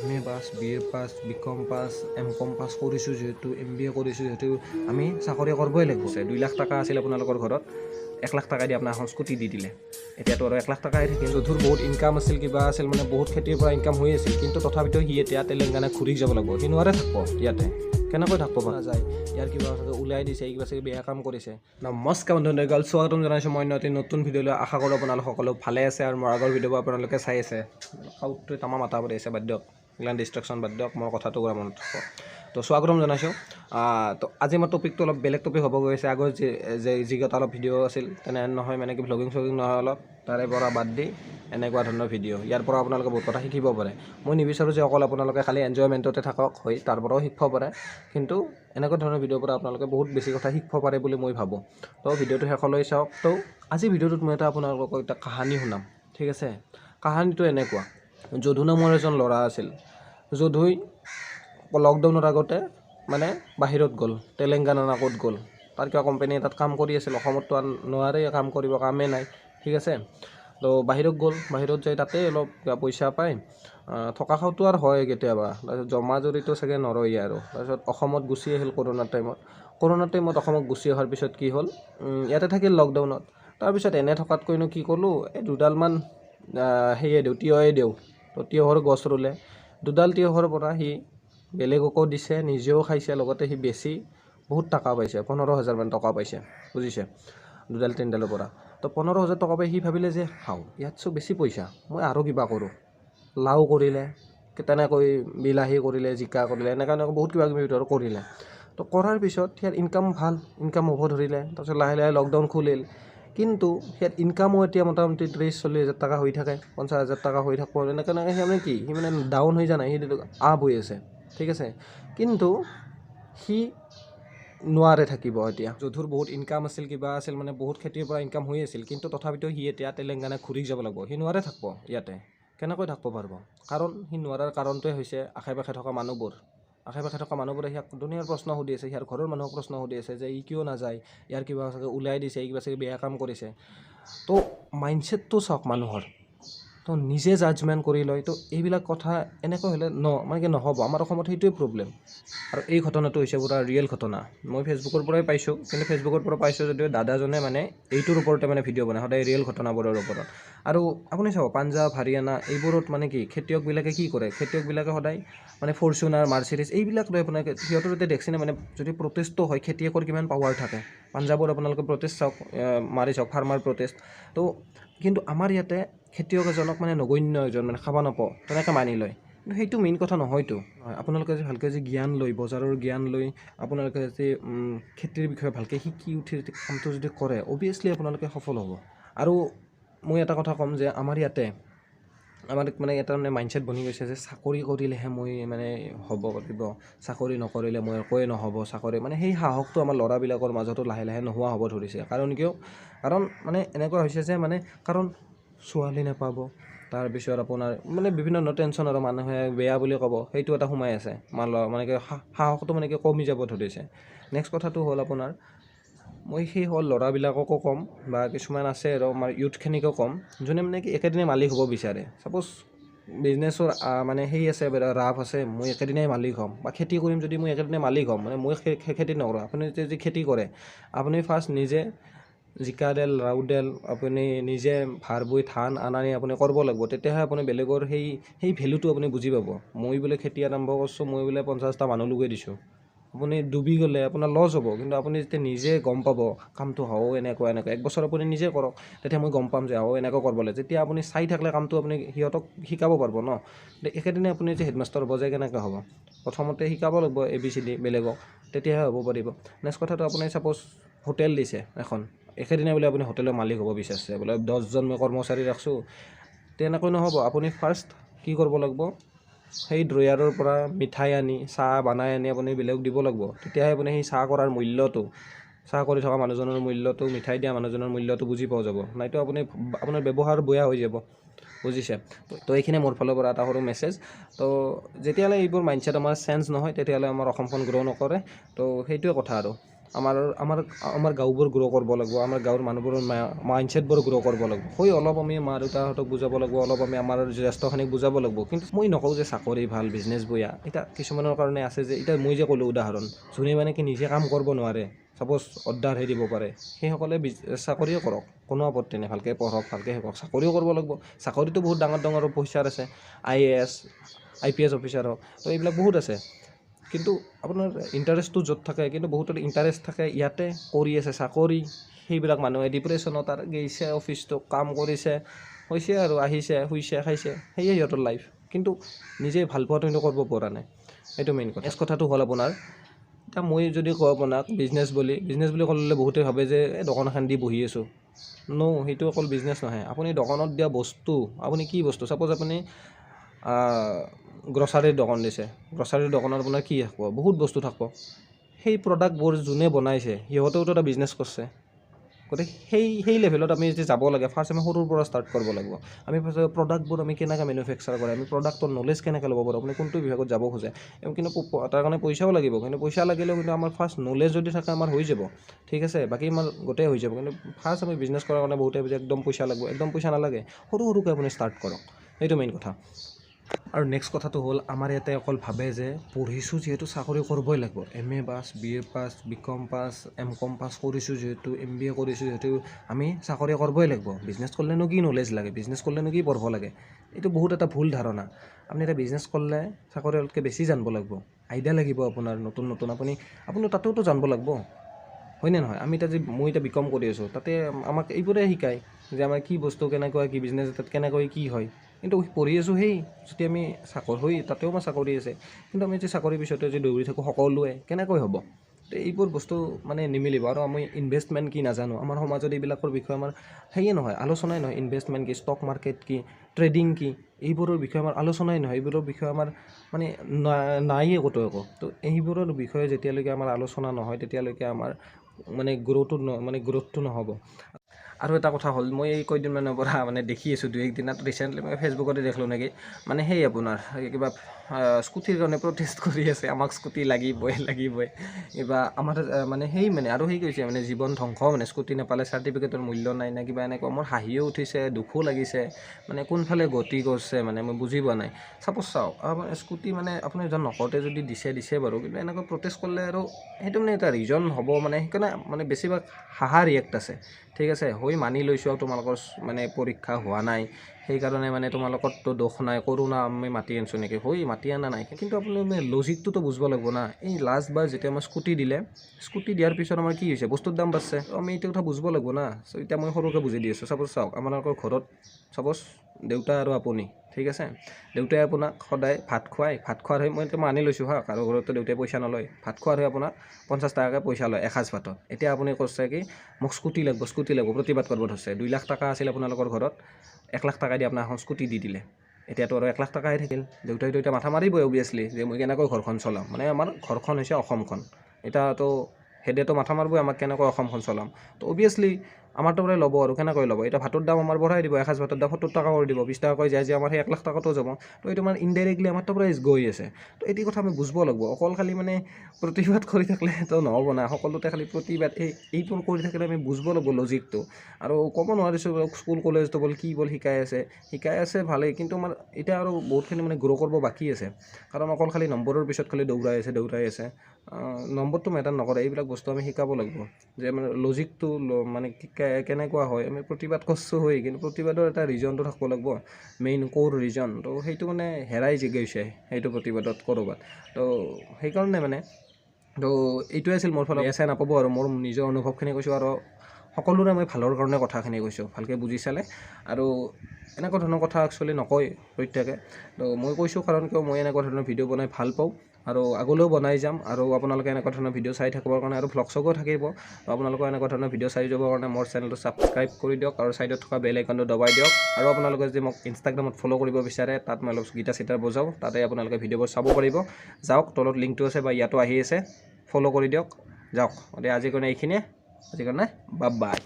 MA পাছ, BA পাছ, BCom পাছ, MCom পাছ কৰিছোঁ যিহেতু, MBA কৰিছোঁ যিহেতু আমি চাকৰি কৰিবই লাগিব। 2 লাখ টকা আছিল আপোনালোকৰ ঘৰত, 1 লাখ টকা দি আপোনাৰ এখন স্কুটি দি দিলে। এতিয়াতো আৰু 1 লাখ টকাই থাকিল। যধুৰ বহুত ইনকাম আছিল, কিবা আছিল, মানে বহুত খেতিৰ পৰা ইনকাম হৈ আছিল, কিন্তু তথাপিতো সি এতিয়া তেলেংগানা ঘূৰি যাব লাগিব। সি নোৱাৰে থাকিব ইয়াতে। কেনেকৈ থাকিব নাযায়, ইয়াৰ কিবা চাগে ওলাই দিছে, কিবা চাগে বেয়া কাম কৰিছে। নমস্কাৰ বন্ধুসকল, স্বাগতম জনাইছোঁ মই নতুন ভিডিঅ'লৈ। আশা কৰোঁ আপোনালোক সকলো ভালে আছে আৰু মোৰ আগৰ ভিডিঅ'বোৰ আপোনালোকে চাই আছে। সাউতটোৱে তামা মাথা পাতি আছে, বাদ দিয়ক, এইগিলান ডিষ্ট্ৰাকশ্যন বাদ দিয়ক, মোৰ কথাটো কৰা মনত থাকক। তো স্বাগতম জনাইছোঁ। তো আজি মোৰ টপিকটো অলপ বেলেগ টপিক হ'ব গৈছে। আগৰ যিকেইটা অলপ ভিডিঅ' আছিল তেনে নহয়, মানে কি ভ্লগিং নহয়, অলপ তাৰে পৰা বাদ দি এনেকুৱা ধৰণৰ ভিডিঅ'। ইয়াৰ পৰা আপোনালোকে বহুত কথা শিকিব পাৰে। মই নিবিচাৰোঁ যে অকল আপোনালোকে খালি এনজয়মেণ্টতে থাকক, হয়, তাৰ পৰাও শিকিব পাৰে, কিন্তু এনেকুৱা ধৰণৰ ভিডিঅ'ৰ পৰা আপোনালোকে বহুত বেছি কথা শিকিব পাৰে বুলি মই ভাবোঁ। তো ভিডিঅ'টো শেষলৈ চাওক। তো আজি ভিডিঅ'টোত মই আপোনালোকক এটা কাহানী শুনাম, ঠিক আছে। কাহানীটো এনেকুৱা, যদু নামৰ এজন ল'ৰা আছিল। যদুই লকডাউনৰ আগতে মানে বাহিৰত গ'ল, তেলেংগানা না ক'ত গ'ল, তাৰ কিবা কোম্পানী এটাত কাম কৰি আছিল। অসমততো আৰু নোৱাৰে কাম কৰিব, কামেই নাই, ঠিক আছে। তো বাহিৰত গ'ল, বাহিৰত যাই তাতে অলপ পইচা পায়, থকা খাওঁটো আৰু হয় কেতিয়াবা। তাৰপিছত জমা জৰিটো চাগে নৰয়ে আৰু। তাৰপিছত অসমত গুচি আহিল কৰোণাৰ টাইমত অসমত গুচি অহাৰ পিছত কি হ'ল, ইয়াতে থাকিল লকডাউনত। তাৰপিছত এনে থকাতকৈনো কি ক'লোঁ, এই দুডালমান তিয়হে দিওঁ। তো তিয়হৰ গছ ৰুলে, 2ডাল তিয়হৰ পৰা সি বেলেগকো দিছে, নিজেও খাইছে, লগতে সি বেছি বহুত টকা পাইছে, 15,000 মান টকা পাইছে, বুজিছে, 2ডাল 3ডালৰ পৰা। তো 15,000 টকা পাই সি ভাবিলে যে ইয়াতচো বেছি পইচা, মই আৰু কিবা কৰোঁ। লাও কৰিলে, তেনেকৈ বিলাহী কৰিলে, জিকা কৰিলে, এনেকৈ বহুত কিবা কিবি কৰিলে। তো কৰাৰ পিছত ইয়াৰ ইনকাম হ'ব ধৰিলে। তাৰপিছত লাহে লাহে লকডাউন খুলিল, কিন্তু ইয়াত ইনকামো এতিয়া মোটামুটি 30-40 হাজাৰ টকা হৈ থাকে, 50,000 টকা হৈ থাকিব। এনেকৈ সি মানে কি, সি মানে ডাউন হৈ যোৱা নাই, সি আপ হৈ আছে, ঠিক আছে। কিন্তু সি নোৱাৰে থাকিব এতিয়া। যধুৰ বহুত ইনকাম আছিল, কিবা আছিল, মানে বহুত খেতিৰ পৰা ইনকাম হৈ আছিল, কিন্তু তথাপিতো সি এতিয়া তেলেংগানা ঘূৰি যাব লাগিব। সি নোৱাৰে থাকিব ইয়াতে। কেনেকৈ থাকিব পাৰিব? কাৰণ সি নোৱাৰাৰ কাৰণটোৱে হৈছে আশে পাশে থকা মানুহবোৰে সিয়াক দুনিয়াৰ প্ৰশ্ন সুধি আছে, সিয়াৰ ঘৰৰ মানুহক প্ৰশ্ন সুধি আছে যে ই কিয় নাযায়, ইয়াৰ কিবা চাগে ওলাই দিছে, কিবা চাগে বেয়া কাম কৰিছে। তো মাইণ্ডছেটটো চাওক মানুহৰ, তো নিজে জাজমেণ্ট কৰি লয়। তো এইবিলাক কথা এনেকৈ হ'লে মানে কি নহ'ব। আমাৰ অসমত সেইটোৱে প্ৰব্লেম। আৰু এই ঘটনাটো হৈছে পুৰা ৰিয়েল ঘটনা। মই ফেচবুকৰ পৰাই পাইছোঁ, কিন্তু ফেচবুকৰ পৰা পাইছোঁ যদিও দাদাজনে মানে এইটোৰ ওপৰতে মানে ভিডিঅ' বনায়, সদায় ৰিয়েল ঘটনাবোৰৰ ওপৰত। আৰু আপুনি চাব, পাঞ্জাৱ, হাৰিয়ানা এইবোৰত মানে কি খেতিয়কবিলাকে কি কৰে, খেতিয়কবিলাকে সদায় মানে ফৰ্চুনাৰ, মাৰ্চিডিজ এইবিলাক লৈ আপোনালোকে সিহঁতৰ যদি দেখছেনে, মানে যদি প্ৰটেষ্টটো হয়, খেতিয়কৰ কিমান পাৱাৰ থাকে। পাঞ্জাৱৰ আপোনালোকে প্ৰটেষ্ট চাওক, মাৰি চাওক, ফাৰ্মাৰ প্ৰটেষ্ট। তো কিন্তু আমাৰ ইয়াতে খেতিয়ক এজনক মানে নগণ্য এজন, মানে খাব নাপাওঁ তেনেকৈ মানি লয়। কিন্তু সেইটো মেইন কথা নহয়তো। আপোনালোকে যদি ভালকৈ যদি জ্ঞান লৈ, বজাৰৰ জ্ঞান লৈ আপোনালোকে যদি খেতিৰ বিষয়ে ভালকৈ শিকি উঠি যদি কামটো যদি কৰে, অভিয়াছলি আপোনালোকে সফল হ'ব। আৰু মই এটা কথা ক'ম যে আমাৰ ইয়াতে মানে এটা মানে মাইণ্ডছেট বনি গৈছে যে চাকৰি কৰিলেহে মই মানে হ'ব পাৰিব, চাকৰি নকৰিলে মই একোৱে নহ'ব। চাকৰি মানে সেই সাহসটো আমাৰ ল'ৰাবিলাকৰ মাজতো লাহে লাহে নোহোৱা হ'ব ধৰিছে। কাৰণ কিয়? কাৰণ মানে এনেকুৱা হৈছে যে মানে কাৰণ ছোৱালী নাপাব, তাৰপিছত আপোনাৰ মানে বিভিন্ন ধৰণৰ টেনশ্যন, আৰু মানুহে বেয়া বুলি ক'ব, সেইটো এটা সোমাই আছে। মানে কি সাহসটো মানে কি কমি যাব ধৰিছে। নেক্সট কথাটো হ'ল আপোনাৰ, মই সেই ল'ৰাবিলাককো ক'ম, বা কিছুমান আছে আৰু আমাৰ ইউথখিনিকো ক'ম, যোনে মানে কি একেদিনাই মালিক হ'ব বিচাৰে। ছাপ'জ বিজনেছৰ মানে সেই আছে, ৰাপ আছে, মই একেদিনাই মালিক হ'ম, বা খেতি কৰিম যদি মই একেদিনাই মালিক হ'ম, মানে মই খেতি নকৰোঁ। আপুনি যদি খেতি কৰে, আপুনি ফাৰ্ষ্ট নিজে জিকা দেল, লাও দেল, আপুনি নিজে ভাৰ বৈ ধান আনি আপুনি কৰিব লাগিব। তেতিয়াহে আপুনি বেলেগৰ সেই ভেলুটো আপুনি বুজি পাব। মই বোলে খেতি আৰম্ভ কৰিছোঁ, মই বোলে 50টা মানুহ লগাই দিছোঁ, আপুনি ডুবি গ'লে আপোনাৰ লছ হ'ব। কিন্তু আপুনি যেতিয়া নিজে গম পাব কামটো এনেকুৱা 1 বছৰ আপুনি নিজে কৰক, তেতিয়া মই গম পাম যে এনেকুৱা কৰিব লাগে। যেতিয়া আপুনি চাই থাকিলে কামটো আপুনি সিহঁতক শিকাব পাৰিব ন। একেদিনাই আপুনি যে হেডমাষ্টাৰ হ'ব যায় কেনেকৈ হ'ব? প্ৰথমতে শিকাব লাগিব ABCD বেলেগক, তেতিয়াহে হ'ব পাৰিব। নেক্সট কথাটো, আপুনি ছাপ'জ হোটেল দিছে এখন, একেদিনাই বোলে আপুনি হোটেলৰ মালিক হ'ব বিচাৰিছে, বোলে 10জন মই কৰ্মচাৰী ৰাখছোঁ, তেনেকৈ নহ'ব। আপুনি ফাৰ্ষ্ট কি কৰিব লাগিব, সেই ড্ৰয়াৰৰ পৰা মিঠাই আনি, চাহ বনাই আনি আপুনি বেলেগক দিব লাগিব। তেতিয়াহে আপুনি সেই চাহ কৰাৰ মূল্যটো, চাহ কৰি থকা মানুহজনৰ মূল্যটো, মিঠাই দিয়া মানুহজনৰ মূল্যটো বুজি পোৱা যাব। নাইতো আপোনাৰ ব্যৱহাৰ বেয়া হৈ যাব, বুজিছে। তো এইখিনি মোৰ ফালৰ পৰা এটা সৰু মেছেজ। তো যেতিয়ালৈ এইবোৰ মাইণ্ডছেট আমাৰ চেঞ্জ নহয়, তেতিয়াহ'লে আমাৰ অসমখন গ্ৰ' নকৰে। তো সেইটোৱে কথা আৰু। আমাৰ আমাৰ আমাৰ গাঁওবোৰ গ্ৰ' কৰিব লাগিব, আমাৰ গাঁৱৰ মানুহবোৰৰ মাইণ্ডছেটবোৰ গ্ৰ' কৰিব লাগিব। হৈ অলপ আমি মা দেউতাহঁতক বুজাব লাগিব, অলপ আমি আমাৰ জ্যেষ্ঠখিনিক বুজাব লাগিব। কিন্তু মই নকওঁ যে চাকৰি ভাল, বিজনেছ বেয়া। এতিয়া কিছুমানৰ কাৰণে আছে যে, এতিয়া মই যে ক'লোঁ উদাহৰণ, যোনে মানে কি নিজে কাম কৰিব নোৱাৰে, ছাপ'জ অৰ্ডাৰহে দিব পাৰে, সেইসকলে চাকৰিয়ে কৰক, কোনো আপত্তি নাই। ভালকৈ পঢ়ক, ভালকৈ শিকক, চাকৰিও কৰিব লাগিব। চাকৰিটো বহুত ডাঙৰ ডাঙৰ পইচাৰ আছে, IAS IPS অফিচাৰ হওক, তো এইবিলাক বহুত আছে। কিন্তু আপোনাৰ ইণ্টাৰেষ্টটো য'ত থাকে, কিন্তু বহুতৰ ইণ্টাৰেষ্ট থাকে ইয়াতে কৰি আছে চাকৰি, সেইবিলাক মানুহে ডিপ্ৰেশ্যনত আৰু গৈছে, অফিচটো কাম কৰিছে, হৈছে আৰু আহিছে, শুইছে, খাইছে, সেয়ে সিহঁতৰ লাইফ। কিন্তু নিজে ভাল পোৱাটো কিন্তু কৰিব পৰা নাই, সেইটো মেইন কথা। নেক্সট কথাটো হ'ল আপোনাৰ, এতিয়া মই যদি কওঁ আপোনাক বিজনেছ বুলি ক'লে বহুতে ভাবে যে এই দোকান এখন দি বহি আছোঁ। সেইটো অকল বিজনেছ নহয়। আপুনি দোকানত দিয়া বস্তু, আপুনি কি বস্তু, ছাপ'জ আপুনি গ্ৰছাৰীৰ দোকান দিছে, গ্ৰছাৰীৰ দোকানত আপোনাৰ কি থাকিব, বহুত বস্তু থাকিব। সেই প্ৰডাক্টবোৰ যোনে বনাইছে সিহঁতেওতো এটা বিজনেছ কৰিছে। গতিকে সেই লেভেলত আমি যদি যাব লাগে, ফাৰ্ষ্ট আমি সৰুৰ পৰা ষ্টাৰ্ট কৰিব লাগিব। আমি প্ৰডাক্টবোৰ আমি কেনেকৈ মেনুফেকচাৰ কৰে, আমি প্ৰডাক্টৰ নলেজ কেনেকৈ ল'ব পাৰোঁ, আপুনি কোনটো বিভাগত যাব খোজে, কিন্তু তাৰ কাৰণে পইচাও লাগিব। কিন্তু পইচা লাগিলেও কিন্তু আমাৰ ফাৰ্ষ্ট নলেজ যদি থাকে আমাৰ হৈ যাব, ঠিক আছে, বাকী আমাৰ গোটেই হৈ যাব। কিন্তু ফাৰ্ষ্ট আমি বিজনেছ কৰাৰ কাৰণে বহুতে একদম পইচা লাগিব, একদম পইচা নালাগে, সৰুকৈ আপুনি ষ্টাৰ্ট কৰক, সেইটো মেইন কথা। আৰু নেক্সট কথাটো হ'ল, আমাৰ ইয়াতে অকল ভাবে যে পঢ়িছোঁ যিহেতু চাকৰি কৰিবই লাগিব, MA পাছ, BA পাছ, BCom পাছ, MCom পাছ কৰিছোঁ যিহেতু, MBA কৰিছোঁ যিহেতু আমি চাকৰি কৰিবই লাগিব। বিজনেছ কৰিলেনো কি নলেজ লাগে, বিজনেছ কৰিলেনো কি পঢ়িব লাগে, এইটো বহুত এটা ভুল ধাৰণা। আপুনি এটা বিজনেছ কৰিলে চাকৰিতকৈ বেছি জানিব লাগিব, আইডিয়া লাগিব আপোনাৰ নতুন নতুন, আপুনি তাতেওতো জানিব লাগিব, হয়নে নহয়? মই এতিয়া BCom কৰি আছোঁ, তাতে আমাক এইবোৰে শিকায় যে আমাৰ কি বস্তু, কেনেকুৱা কি বিজনেছ, তাত কেনেকৈ কি হয়। কিন্তু পঢ়ি আছোঁ যদি আমি চাকৰি, তাতেও আমাৰ চাকৰি আছে, কিন্তু আমি যদি চাকৰিৰ পিছতে যদি দৌৰি থাকোঁ সকলোৱে, কেনেকৈ হ'ব? তো এইবোৰ বস্তু মানে নিমিলিব। আৰু আমি ইনভেষ্টমেণ্ট কি নাজানো, আমাৰ সমাজত এইবিলাকৰ বিষয়ে আমাৰ নহয়, আলোচনাই নহয়। ইনভেষ্টমেণ্ট কি, ষ্টক মাৰ্কেট কি, ট্ৰেডিং কি, এইবোৰৰ বিষয়ে আমাৰ আলোচনাই নহয়, এইবোৰৰ বিষয়ে আমাৰ মানে নায়েই ক'তো একো। তো এইবোৰৰ বিষয়ে যেতিয়ালৈকে আমাৰ আলোচনা নহয়, তেতিয়ালৈকে আমাৰ গ্ৰ'থটো নহ'ব। আৰু এটা কথা হ'ল, মই এই কেইদিনমানৰ পৰা দেখি আছোঁ, 2-1 দিনত ৰিচেণ্টলি মই ফেচবুকতে দেখিলোঁ নেকি, সেই আপোনাৰ কিবা স্কুটিৰ কাৰণে প্ৰটেষ্ট কৰি আছে, আমাক স্কুটি লাগিবই। কিবা আমাৰ আৰু কৈছে জীৱন ধ্বংস, স্কুটি নাপালে চাৰ্টিফিকেটৰ মূল্য নাই নে কিবা এনেকুৱা। মোৰ হাঁহিও উঠিছে, দুখো লাগিছে, কোনফালে গতি কৰিছে মই বুজি পোৱা নাই। ছাপ'জ চাওক, স্কুটি আপুনি এজন নকওঁতে যদি দিছে বাৰু, কিন্তু এনেকৈ প্ৰটেষ্ট কৰিলে আৰু সেইটো এটা ৰিজন হ'ব, সেইকাৰণে বেছিভাগ হাঁহা ৰিয়েক্ট আছে, ঠিক আছে। মানি লৈছোঁ আৰু তোমালোকৰ পৰীক্ষা হোৱা নাই, সেইকাৰণে তোমালোকৰতো দোষ নাই, কৰোণা আমি মাতি আনিছোঁ নেকি, মাতি অনা নাই। কিন্তু আপুনি লজিকটোতো বুজিব লাগিব না। এই লাষ্টবাৰ যেতিয়া আমাৰ স্কুটি দিয়াৰ পিছত আমাৰ কি হৈছে, বস্তুৰ দাম বাঢ়ছে, আমি এইটো কথা বুজিব লাগিব না। এতিয়া মই সৰুকৈ বুজি দি আছোঁ। ছাপ'জ চাওক, আপোনালোকৰ ঘৰত ছাপ'জ দেউতা আৰু আপুনি, ঠিক আছে, দেউতাই আপোনাক সদায় ভাত খোৱাৰ হৈ, মই এতিয়া মানি লৈছোঁ কাৰো ঘৰততো দেউতাই পইচা নলয়, ভাত খোৱাৰ হৈ আপোনাক 50 টকাকৈ পইচা লয় এসাঁজ ভাতত। এতিয়া আপুনি কৈছে কি মোক স্কুটি লাগিব, প্ৰতিবাদ কৰিব ধৰিছে। 2 লাখ টকা আছিল আপোনালোকৰ ঘৰত, 1 লাখ টকা দি আপোনাক এখন স্কুটি দি দিলে। এতিয়াতো আৰু 1 লাখ টকাই থাকিল। দেউতাইতো এতিয়া মাথা মাৰিবই অভিয়াছলি, যে মই কেনেকৈ ঘৰখন চলাম। আমাৰ ঘৰখন হৈছে অসমখন, এতিয়াতো হেডেতো মাথা মাৰিবই আমাক কেনেকৈ অসমখন চলাম। তো অভিয়াছলি আমাৰতো পৰাই ল'ব, আৰু কেনেকৈ ল'ব। এতিয়া ভাতৰ দাম আমাৰ বঢ়াই দিব, এসাঁজ ভাতৰ দাম 70 টকা কৰি দিব, 20 টকাকৈ যায় যে আমাৰ সেই 1 লাখ টকাটো যাব। তো এইটো ইনডাইৰেক্টলি আমাৰ পৰাই গৈ আছে। তো এইটো কথা আমি বুজিব লাগিব। অকল খালি প্ৰতিবাদ কৰি থাকিলেতো নহ'ব না, সকলোতে খালি প্ৰতিবাদ এইবোৰ কৰি থাকিলে আমি বুজিব লাগিব লজিকটো। আৰু ক'ব নোৱাৰিছোঁ স্কুল কলেজটো কি শিকাই আছে ভালেই, কিন্তু আমাৰ এতিয়া আৰু বহুতখিনি গ্ৰ' কৰিব বাকী আছে। কাৰণ অকল খালি নম্বৰৰ পিছত খালি দৌৰাই আছে। নম্বৰটো মেটাৰ নকৰে, এইবিলাক বস্তু আমি শিকাব লাগিব, যে লজিকটো কেনেকুৱা হয়। আমি প্ৰতিবাদ কৰিছোঁ কিন্তু প্ৰতিবাদৰ এটা ৰিজনটো থাকিব লাগিব, মেইন ক'ৰ ৰিজন। তো সেইটো হেৰাই গৈছে সেইটো প্ৰতিবাদত ক'ৰবাত। তো সেইকাৰণে তো এইটোৱে আছিল মোৰ ফালে। চাই নাপাব আৰু মোৰ নিজৰ অনুভৱখিনি কৈছোঁ, আৰু সকলোৰে মই ভালৰ কাৰণে কথাখিনি কৈছোঁ, ভালকৈ বুজি চালে। আৰু এনেকুৱা ধৰণৰ কথা একচুৱেলি নকয় প্ৰত্যেকে। তো মই কৈছোঁ কাৰণ কিয় মই এনেকুৱা ধৰণৰ ভিডিঅ' বনাই ভাল পাওঁ, আৰু আগলৈও বনাই যাম। আৰু আপোনালোকে এনেকুৱা ধৰণৰ ভিডিঅ' চাই থাকিবৰ কাৰণে আৰু ভ্লগ চগো থাকিব, আপোনালোকে এনেকুৱা ধৰণৰ ভিডিঅ' চাই যাবৰ কাৰণে মোৰ চেনেলটো ছাবস্ক্ৰাইব কৰি দিয়ক, আৰু ছাইডত থকা বেল আইকনটো দবাই দিয়ক। আৰু আপোনালোকে যদি মোক ইনষ্টাগ্ৰামত ফ'ল' কৰিব বিচাৰে, তাত মই অলপ গীটাৰ চিটাৰ বজাওঁ, তাতে আপোনালোকে ভিডিঅ'বোৰ চাব পাৰিব। যাওক, তলত লিংকটো আছে বা ইয়াতো আহি আছে, ফ'ল' কৰি দিয়ক, যাওক। আজিৰ কাৰণে এইখিনিয়ে, বাই বাই।